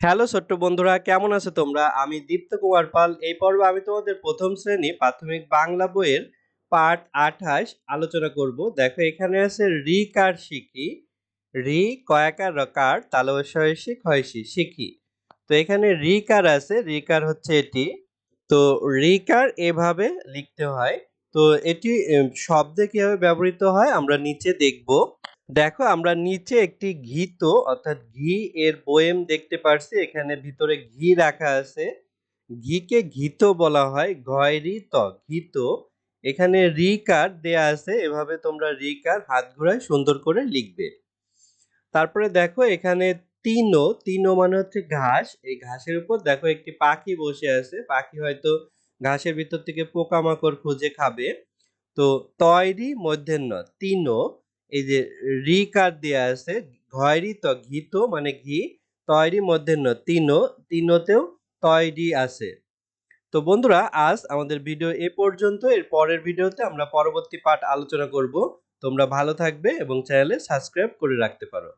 Hello ছোট্ট বন্ধুরা, কেমন আছো তোমরা? আমি দীপ্ত কুমার পাল। এই পর্বে আমি তোমাদের ১ম শ্রেণী প্রাথমিক বাংলা বইয়ের পাঠ ২৮ আলোচনা করব। দেখো এখানে আছে ঋকার শিখি। ঋ কয়াকার রকার তালবস্যই ক্ষয়সি শিখি। তো এখানে ঋকার আছে, ঋকার হচ্ছে এটি। তো ঋকার এভাবে লিখতে হয়। তো এটি শব্দে কিভাবে ব্যবহৃত হয় আমরা নিচে দেখব। দেখো আমরা নিচে একটি ঘিত অর্থাৎ ঘি এর বয়েম দেখতে পারছি। এখানে ভিতরে ঘি রাখা আছে। ঘিকে ঘিত বলা হয়। ঘয়-রি-ত ঘিত। এখানে ঋকার দেয়া আছে। এভাবে তোমরা ঋকার হাত ঘোরায় সুন্দর করে লিখবে। তারপরে দেখো এখানে তিনো, তিনো মানে হচ্ছে ঘাস। এই ঘাসের উপর দেখো একটি পাখি বসে আছে। পাখি হয়তো ঘাসের ভিতর থেকে পোকামাকড় খুঁজে খাবে। তো তয়রি মূর্ধন্য তিনো, এই যে ঋকার দেয়া আছে, ঘয়রি-ত ঘিত মানে ঘি, তয়রি মূর্ধন্য তিনো, তিনোতেও তয়রি আছে। তো বন্ধুরা আজ আমাদের ভিডিও এ পর্যন্ত। এর পরের ভিডিওতে আমরা পরবর্তী পাঠ আলোচনা করব। তোমরা ভালো থাকবে এবং চ্যানেলে সাবস্ক্রাইব করে রাখতে পারো।